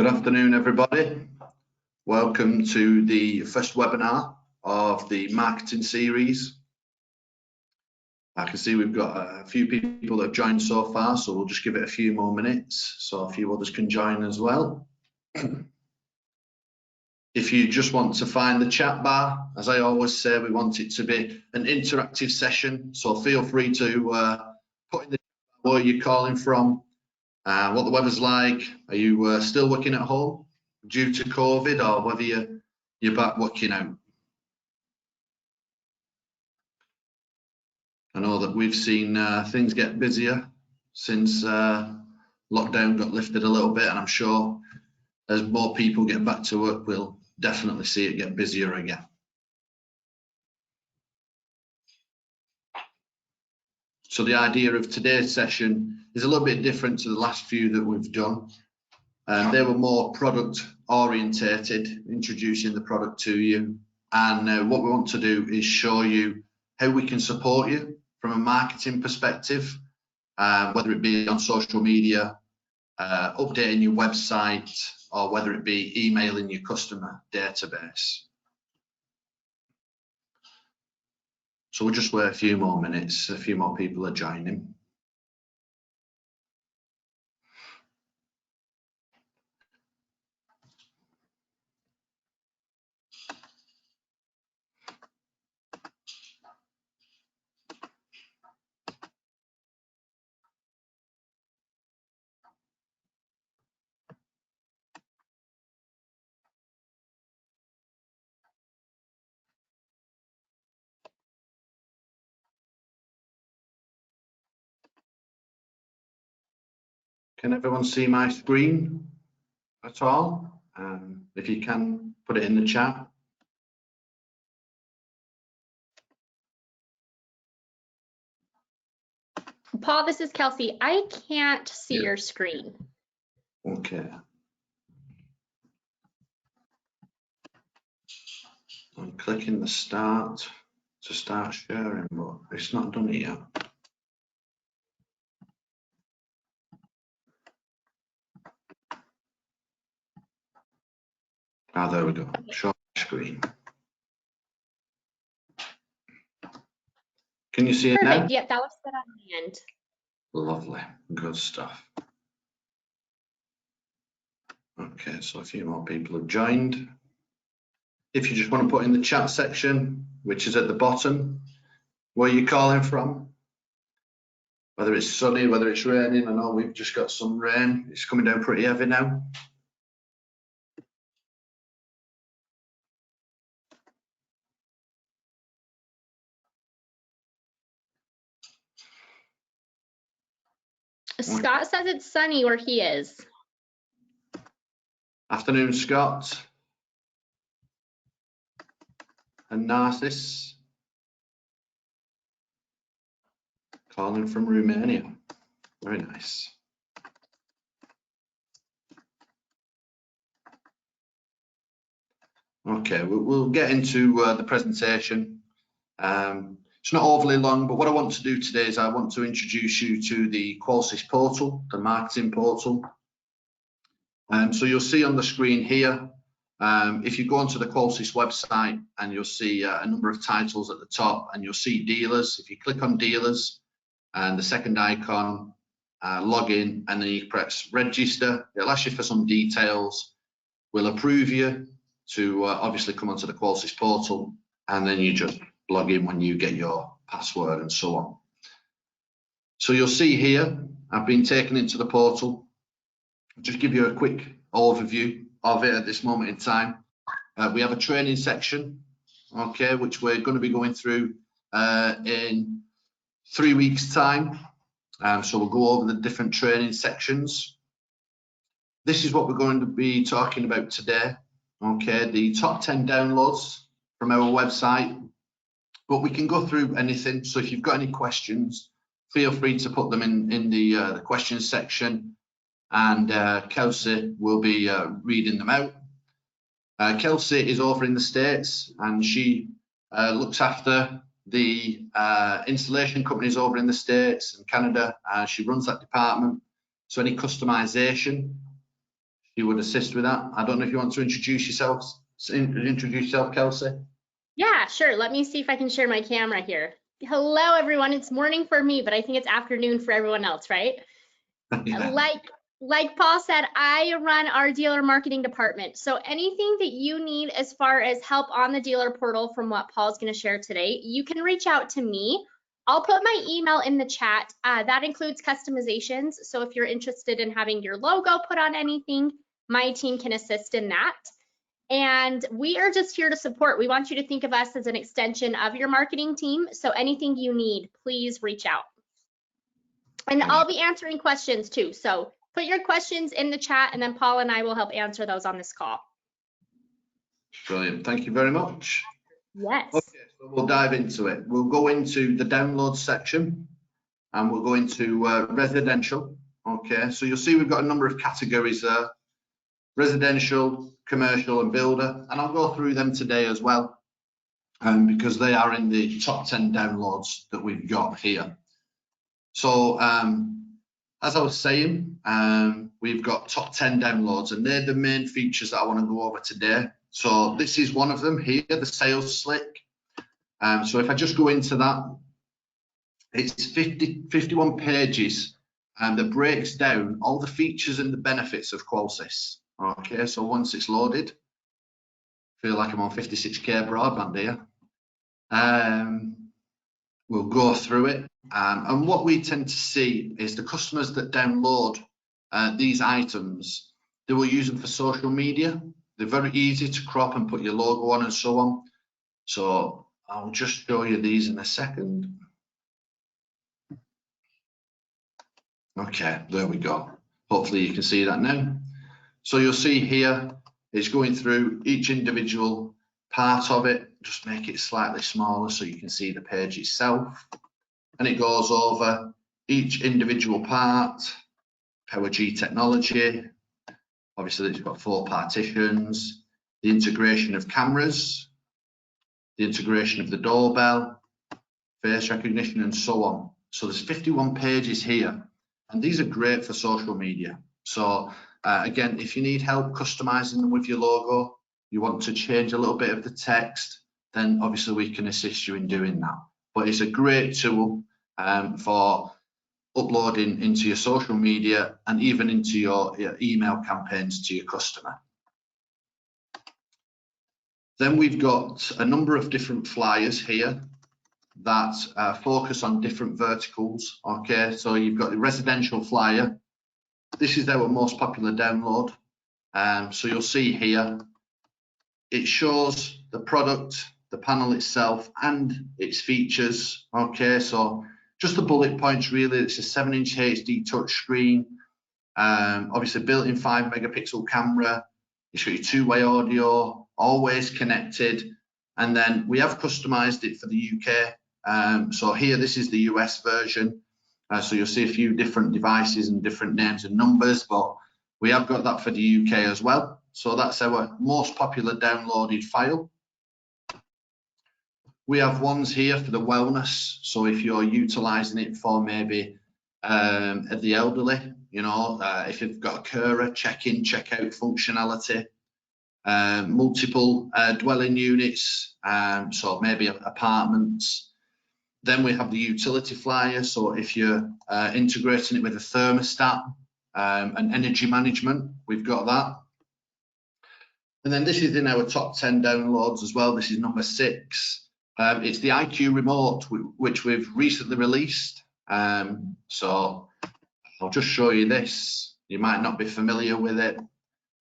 Good afternoon, everybody. Welcome to the first webinar of the marketing series. I can see we've got a few people that have joined so far, so we'll just give it a few more minutes so a few others can join as well. If you just want to find the chat bar, as I always say, we want it to be an interactive session, so feel free to put in the chat bar where you're calling from, what the weather's like. Are you still working at home due to COVID, or whether you're back working out? I know that we've seen things get busier since lockdown got lifted a little bit, and I'm sure as more people get back to work, we'll definitely see it get busier again. So the idea of today's session is a little bit different to the last few that we've done. They were more product orientated, introducing the product to you. And what we want to do is show you how we can support you from a marketing perspective, whether it be on social media, updating your website, or whether it be emailing your customer database. So we'll just wait a few more minutes, a few more people are joining. Can everyone see my screen at all? If you can, put it in the chat. Paul, this is Kelsey. I can't see your screen. Okay. I'm clicking the start to start sharing, but it's not done it yet. Ah, there we go. Show screen. Can you see it now? Perfect. Yep, that looks good on the end. Lovely. Good stuff. Okay, so a few more people have joined. If you just want to put in the chat section, which is at the bottom, where you're calling from, whether it's sunny, whether it's raining. I know we've just got some rain. It's coming down pretty heavy now. Scott says it's sunny where he is. Afternoon, Scott. And Narcissus. Calling from Romania. Very nice. Okay, we'll get into the presentation. It's not overly long, but what I want to do today is I want to introduce you to the Qualsys portal, the marketing portal. So you'll see on the screen here, if you go onto the Qualsys website, and you'll see a number of titles at the top, and you'll see dealers. If you click on dealers and the second icon, log in, and then you press register, it'll ask you for some details. We'll approve you to obviously come onto the Qualsys portal, and then you just log in when you get your password and so on. So you'll see here, I've been taken into the portal. I'll just give you a quick overview of it at this moment in time. We have a training section, okay, which we're going to be going through in 3 weeks' time. So we'll go over the different training sections. This is what we're going to be talking about today, okay, the top 10 downloads from our website. But we can go through anything, so if you've got any questions, feel free to put them in the questions section, and Kelsey will be reading them out. Kelsey is over in the States, and she looks after the installation companies over in the States and Canada. She runs that department, so any customization, She would assist with that. I don't know if you want to introduce yourself, Kelsey. Yeah, sure. Let me see if I can share my camera here. Hello, everyone. It's morning for me, but I think it's afternoon for everyone else, right? Yeah. Like Paul said, I run our dealer marketing department. So anything that you need as far as help on the dealer portal from what Paul's going to share today, you can reach out to me. I'll put my email in the chat. That includes customizations. So if you're interested in having your logo put on anything, my team can assist in that. And we are just here to support. We want you to think of us as an extension of your marketing team. So anything you need, please reach out. And I'll be answering questions too. So put your questions in the chat and then Paul and I will help answer those on this call. Brilliant. Thank you very much. Yes. Okay, so we'll dive into it. We'll go into the download section and we'll go into residential. Okay, so you'll see we've got a number of categories there: residential, commercial, and builder. And I'll go through them today as well, because they are in the top 10 downloads that we've got here. So as I was saying, we've got top 10 downloads, and they're the main features that I want to go over today. So this is one of them here, the sales slick. So if I just go into that, it's 51 pages that breaks down all the features and the benefits of Qualsys. Okay, so once it's loaded, I feel like I'm on 56k broadband here. We'll go through it. And what we tend to see is the customers that download these items, they will use them for social media. They're very easy to crop and put your logo on and so on. So I'll just show you these in a second. Okay, there we go. Hopefully you can see that now. So you'll see here, it's going through each individual part of it. Just make it slightly smaller so you can see the page itself. And it goes over each individual part, Power G technology. Obviously, it's got 4 partitions, the integration of cameras, the integration of the doorbell, face recognition, and so on. So there's 51 pages here, and these are great for social media. So again, if you need help customizing them with your logo, you want to change a little bit of the text, then obviously we can assist you in doing that. But it's a great tool for uploading into your social media and even into your email campaigns to your customer. Then we've got a number of different flyers here that focus on different verticals. Okay, so you've got the residential flyer. This is our most popular download. So you'll see here, it shows the product, the panel itself, and its features. Okay, so just the bullet points really. It's a 7-inch HD touchscreen, obviously built-in 5-megapixel camera. It's got your 2-way audio, always connected, and then we have customized it for the UK. So here, this is the US version. So you'll see a few different devices and different names and numbers, but we have got that for the UK as well. So that's our most popular downloaded file. We have ones here for the wellness. So if you're utilizing it for maybe the elderly, you know, if you've got a carer, check-in, check-out functionality, multiple dwelling units, so maybe apartments. Then we have the utility flyer. So if you're integrating it with a thermostat and energy management, we've got that. And then this is in our top 10 downloads as well. This is number 6. It's the IQ remote, which we've recently released. So I'll just show you this. You might not be familiar with it.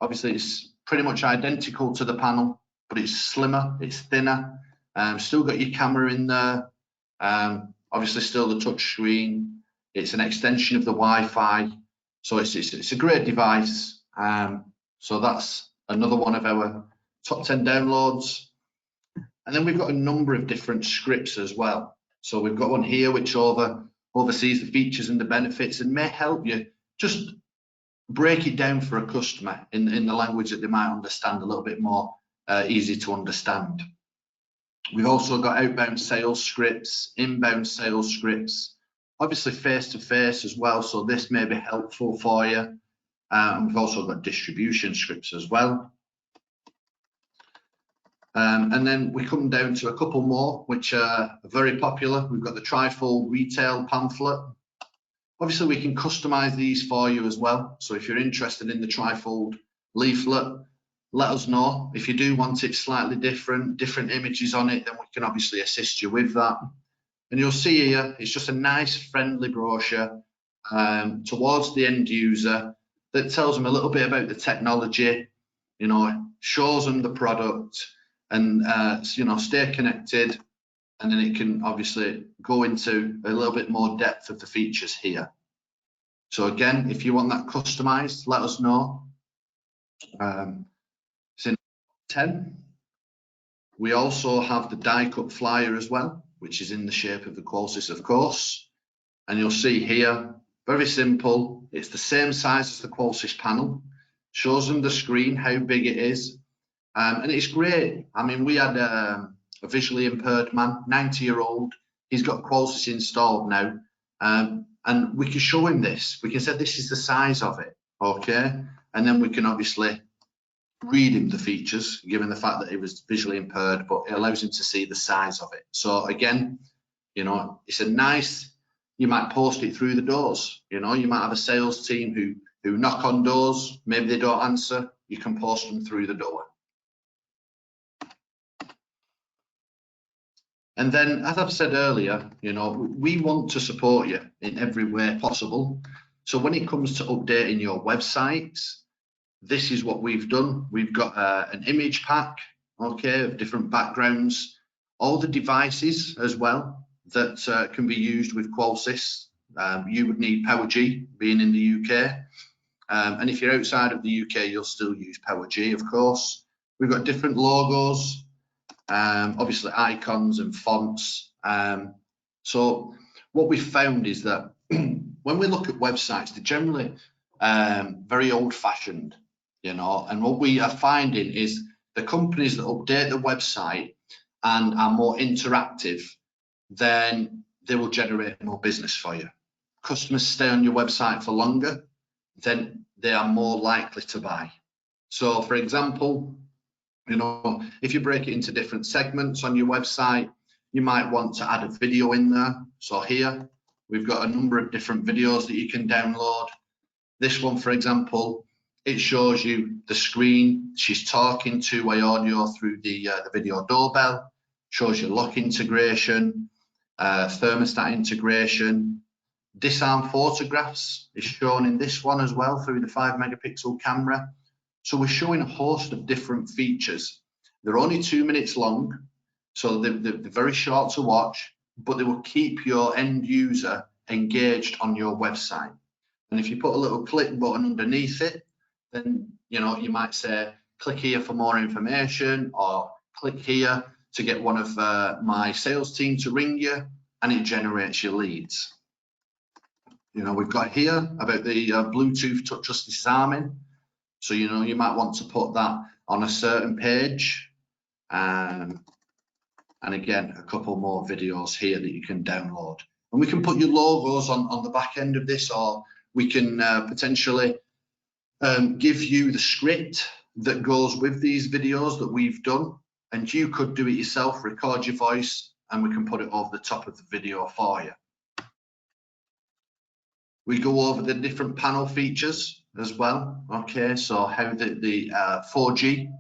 Obviously, it's pretty much identical to the panel, but it's slimmer, it's thinner. Still got your camera in there. Obviously, still the touch screen. It's an extension of the Wi-Fi. So it's a great device. So that's another one of our top 10 downloads. And then we've got a number of different scripts as well. So we've got one here which oversees the features and the benefits and may help you just break it down for a customer in the language that they might understand a little bit more easy to understand. We've also got outbound sales scripts, inbound sales scripts, obviously face-to-face as well. So this may be helpful for you. And we've also got distribution scripts as well. And then we come down to a couple more, which are very popular. We've got the Trifold Retail pamphlet. Obviously, we can customize these for you as well. So if you're interested in the Trifold leaflet, let us know. If you do want it slightly different images on it, then we can obviously assist you with that. And you'll see here, it's just a nice, friendly brochure towards the end user that tells them a little bit about the technology, you know, shows them the product, and you know, stay connected. And then it can obviously go into a little bit more depth of the features here. So again, if you want that customized, let us know. It's in 10. We also have the die cut flyer as well, which is in the shape of the Qualsys, of course. And you'll see here, very simple. It's the same size as the Qualsys panel. Shows them the screen, how big it is. And it's great. I mean, we had a visually impaired man, 90-year-old. He's got Qualsys installed now. And we can show him this. We can say this is the size of it, okay? And then we can obviously read him the features, given the fact that he was visually impaired, but it allows him to see the size of it. So again, you know, it's a nice, you might post it through the doors. You know, you might have a sales team who knock on doors, maybe they don't answer, you can post them through the door. And then, as I've said earlier, you know, we want to support you in every way possible. So when it comes to updating your websites, this is what we've done. We've got an image pack, okay, of different backgrounds, all the devices as well that can be used with Qualsys. You would need PowerG, being in the UK. And if you're outside of the UK, you'll still use PowerG, of course. We've got different logos, obviously icons and fonts. So what we found is that when we look at websites, they're generally very old-fashioned, you know, and what we are finding is the companies that update the website and are more interactive, then they will generate more business for you. Customers stay on your website for longer, then they are more likely to buy. So for example, you know, if you break it into different segments on your website, you might want to add a video in there. So here we've got a number of different videos that you can download. This one, for example, it shows you the screen. She's talking two-way audio through the video doorbell, shows you lock integration, thermostat integration. Disarm photographs is shown in this one as well through the 5-megapixel camera. So we're showing a host of different features. They're only 2 minutes long, so they're very short to watch, but they will keep your end user engaged on your website. And if you put a little click button underneath it, then you know, you might say, click here for more information, or click here to get one of my sales team to ring you, and it generates your leads. You know, we've got here about the Bluetooth touchless disarming. So, you know, you might want to put that on a certain page. And again, a couple more videos here that you can download. And we can put your logos on the back end of this, or we can potentially give you the script that goes with these videos that we've done. And you could do it yourself, record your voice, and we can put it over the top of the video for you. We go over the different panel features as well. Okay, so how the 4G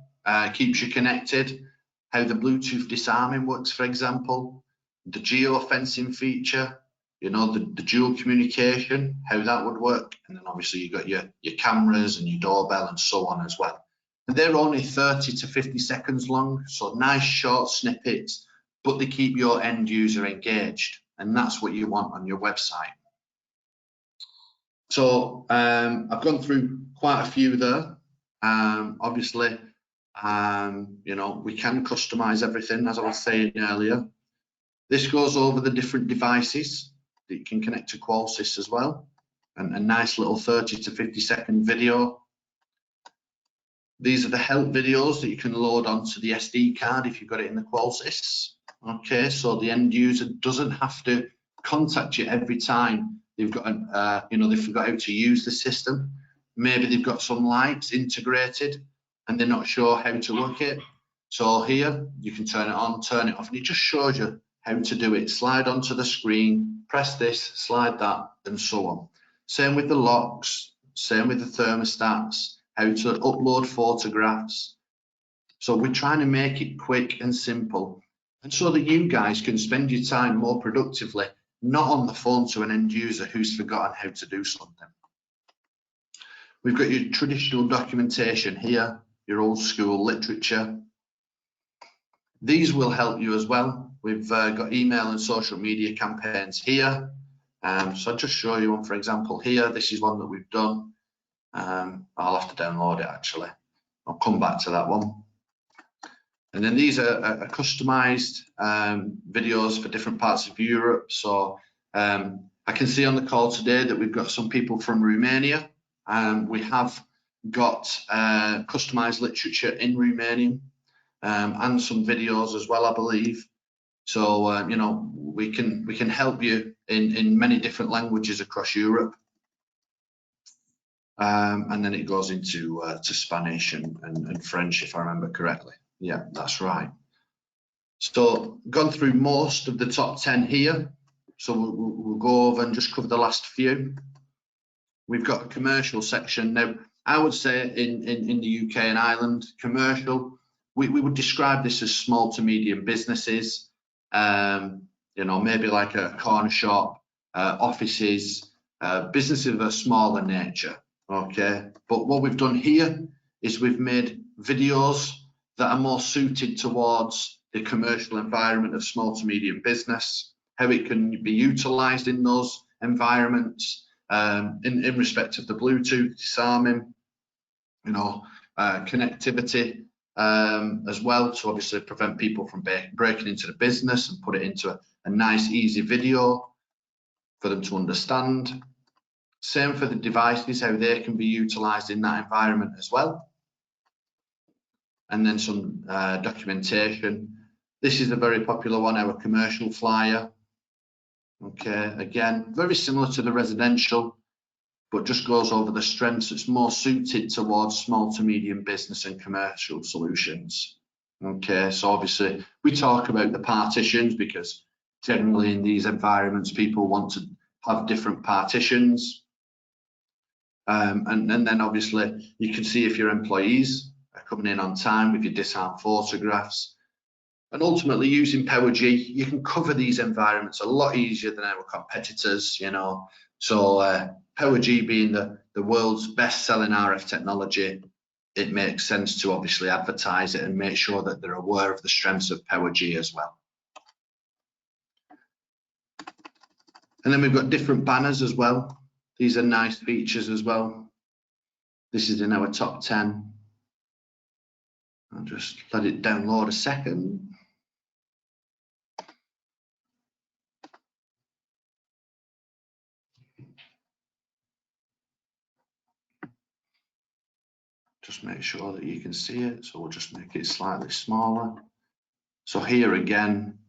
keeps you connected, how the Bluetooth disarming works, for example, the geofencing feature, you know, the dual communication, how that would work, and then obviously you got your cameras and your doorbell and so on as well. And they're only 30 to 50 seconds long, so nice short snippets, but they keep your end user engaged, and that's what you want on your website. So I've gone through quite a few there. Obviously, you know, we can customize everything, as I was saying earlier. This goes over the different devices that you can connect to Qualsys as well, and a nice little 30 to 50 second video. These are the help videos that you can load onto the SD card if you've got it in the Qualsys. Okay, so the end user doesn't have to contact you every time they've got, you know, they forgot how to use the system. maybe they've got some lights integrated and they're not sure how to work it. So here you can turn it on, turn it off, and it just shows you how to do it. Slide onto the screen, press this, slide that, and so on. Same with the locks, same with the thermostats, how to upload photographs. So we're trying to make it quick and simple, and so that you guys can spend your time more productively, not on the phone to an end user who's forgotten how to do something. We've got your traditional documentation here, your old school literature. These will help you as well. We've got email and social media campaigns here. So I'll just show you one, for example, here. This is one that we've done. I'll have to download it actually. I'll come back to that one. And then these are customized videos for different parts of Europe. So I can see on the call today that we've got some people from Romania. We have got customized literature in Romanian and some videos as well, I believe. So you know, we can help you in many different languages across Europe. And then it goes into to Spanish and French, if I remember correctly. Yeah, that's right. So gone through most of the top 10 here. So we'll go over and just cover the last few. We've got a commercial section. Now, I would say in the UK and Ireland, commercial, we would describe this as small to medium businesses. You know, maybe like a corner shop, offices, businesses of a smaller nature. Okay, but what we've done here is we've made videos that are more suited towards the commercial environment of small to medium business, how it can be utilized in those environments, in respect of the Bluetooth, disarming, you know, connectivity as well, to obviously prevent people from breaking into the business, and put it into a nice, easy video for them to understand. Same for the devices, how they can be utilized in that environment as well. And then some documentation. This is a very popular one, our commercial flyer. Okay, again, very similar to the residential, but just goes over the strengths. It's more suited towards small to medium business and commercial solutions. Okay, so obviously we talk about the partitions because generally in these environments people want to have different partitions. And then obviously you can see if your employees are coming in on time with your disarm photographs. And ultimately, using PowerG, you can cover these environments a lot easier than our competitors, you know. So PowerG being the world's best-selling RF technology, it makes sense to obviously advertise it and make sure that they're aware of the strengths of PowerG as well. And then we've got different banners as well. These are nice features as well. This is in our top 10. I'll just let it download a second. Just make sure that you can see it. So we'll just make it slightly smaller. So here again,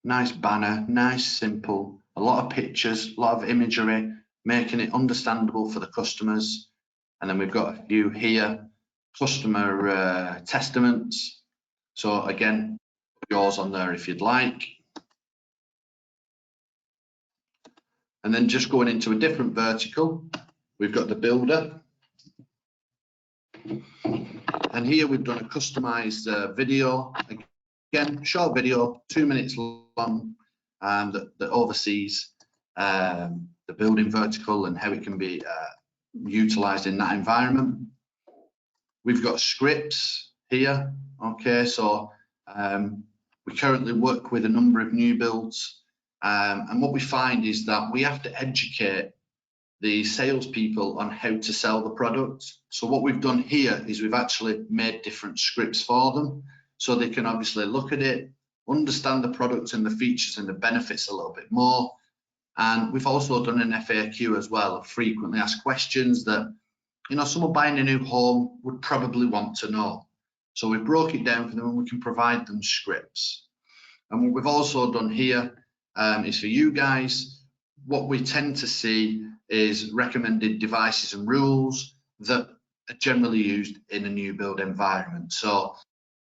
nice banner, nice, simple, a lot of pictures, a lot of imagery, making it understandable for the customers. And then we've got a few here, customer testaments. So again, yours on there if you'd like. And then just going into a different vertical, we've got the builder. And here we've done a customized video, again, short video, 2 minutes long, that oversees the building vertical and how it can be utilized in that environment. We've got scripts here. Okay, so we currently work with a number of new builds, and what we find is that we have to educate the salespeople on how to sell the product. So what we've done here is we've actually made different scripts for them, so they can obviously look at it, understand the product and the features and the benefits a little bit more. And we've also done an FAQ as well, of frequently asked questions that, you know, someone buying a new home would probably want to know. So we broke it down for them and we can provide them scripts. And what we've also done here is for you guys, what we tend to see is recommended devices and rules, that are generally used in a new build environment. So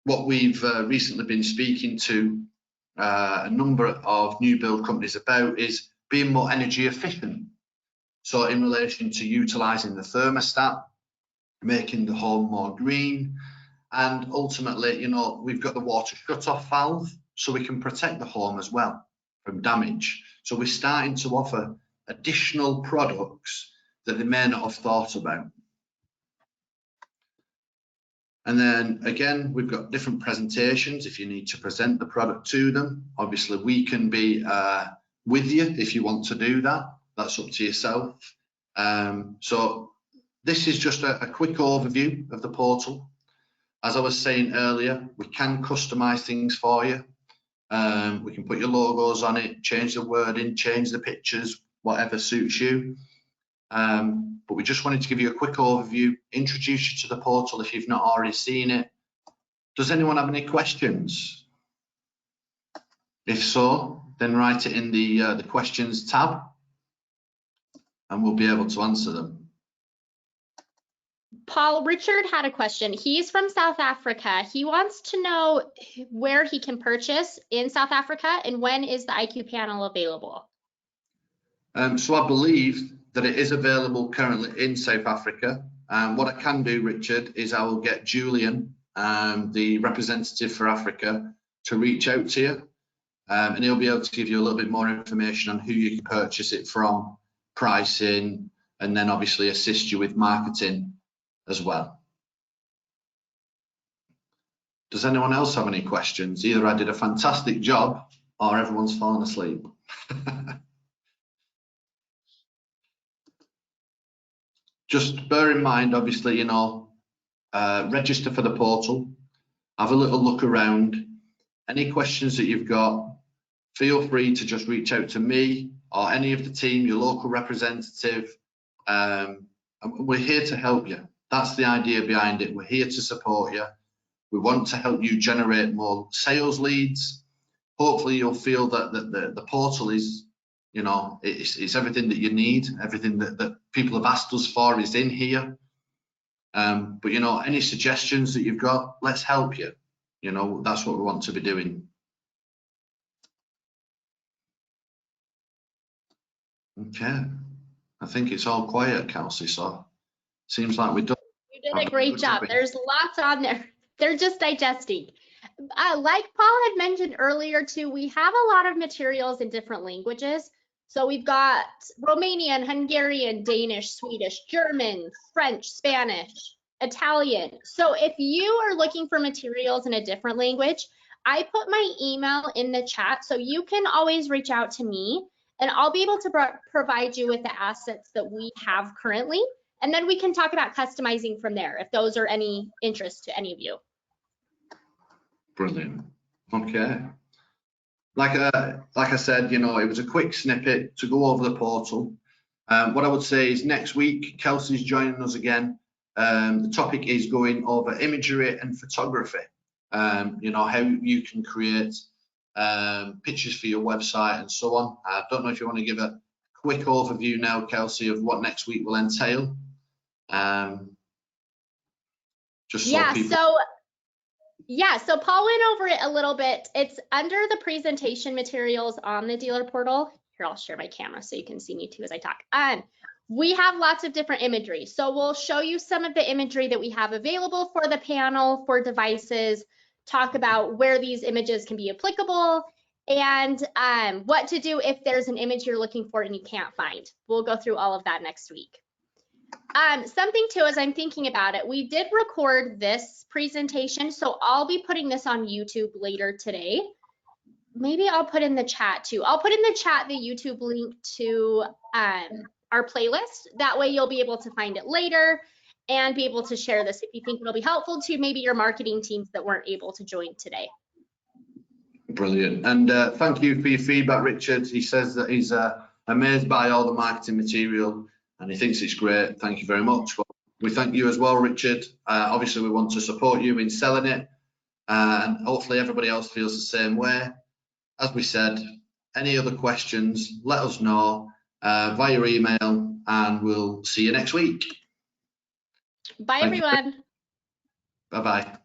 what we've recently been speaking to a number of new build companies about is being more energy efficient. So in relation to utilising the thermostat, making the home more green, and ultimately, you know, we've got the water shut-off valve, so we can protect the home as well from damage. So we're starting to offer additional products that they may not have thought about. And then again, we've got different presentations if you need to present the product to them. Obviously, we can be with you if you want to do that. That's up to yourself. So this is just a quick overview of the portal. As I was saying earlier, we can customize things for you. We can put your logos on it, change the wording, change the pictures, whatever suits you. But we just wanted to give you a quick overview, introduce you to the portal if you've not already seen it. Does anyone have any questions? If so, then write it in the questions tab and we'll be able to answer them. Paul, Richard had a question. He's from South Africa. He wants to know where he can purchase in South Africa and when is the IQ panel available? So I believe that it is available currently in South Africa. What I can do, Richard, is I will get Julian, the representative for Africa, to reach out to you, and he'll be able to give you a little bit more information on who you can purchase it from, pricing, and then obviously assist you with marketing as well. Does anyone else have any questions? Either I did a fantastic job or everyone's fallen asleep. Just bear in mind, obviously, you know, register for the portal, have a little look around. Any questions that you've got, feel free to just reach out to me or any of the team, your local representative. And we're here to help you. That's the idea behind it. We're here to support you. We want to help you generate more sales leads. Hopefully you'll feel that the portal is, you know, it's everything that you need, everything that people have asked us for is in here. But, you know, any suggestions that you've got, let's help you. You know, that's what we want to be doing. Okay. I think it's all quiet, Kelsey, so seems like we're done. You did a great job. There's lots on there. They're just digesting. Like Paul had mentioned earlier too, we have a lot of materials in different languages. So we've got Romanian, Hungarian, Danish, Swedish, German, French, Spanish, Italian. So if you are looking for materials in a different language, I put my email in the chat, so you can always reach out to me and I'll be able to provide you with the assets that we have currently. And then we can talk about customizing from there if those are any interest to any of you. Brilliant. Okay. Like I said, you know, it was a quick snippet to go over the portal. What I would say is next week, Kelsey's joining us again. The topic is going over imagery and photography. You know, how you can create pictures for your website and so on. I don't know if you want to give a quick overview now, Kelsey, of what next week will entail. Just so so Paul went over it a little bit. It's under the presentation materials on the dealer portal. Here, I'll share my camera so you can see me too as I talk. We have lots of different imagery. So we'll show you some of the imagery that we have available for the panel, for devices, talk about where these images can be applicable, and what to do if there's an image you're looking for and you can't find. We'll go through all of that next week. Something too, as I'm thinking about it, we did record this presentation, so I'll be putting this on YouTube later today. Maybe I'll put in the chat too. I'll put in the chat the YouTube link to our playlist. That way you'll be able to find it later and be able to share this if you think it'll be helpful to maybe your marketing teams that weren't able to join today. Brilliant. And thank you for your feedback, Richard. He says that he's amazed by all the marketing material and he thinks it's great. Thank you very much. Well, we thank you as well, Richard. Obviously, we want to support you in selling it, and hopefully everybody else feels the same way. As we said, any other questions, let us know via email, and we'll see you next week. Bye, Thank you. everyone. Bye-bye.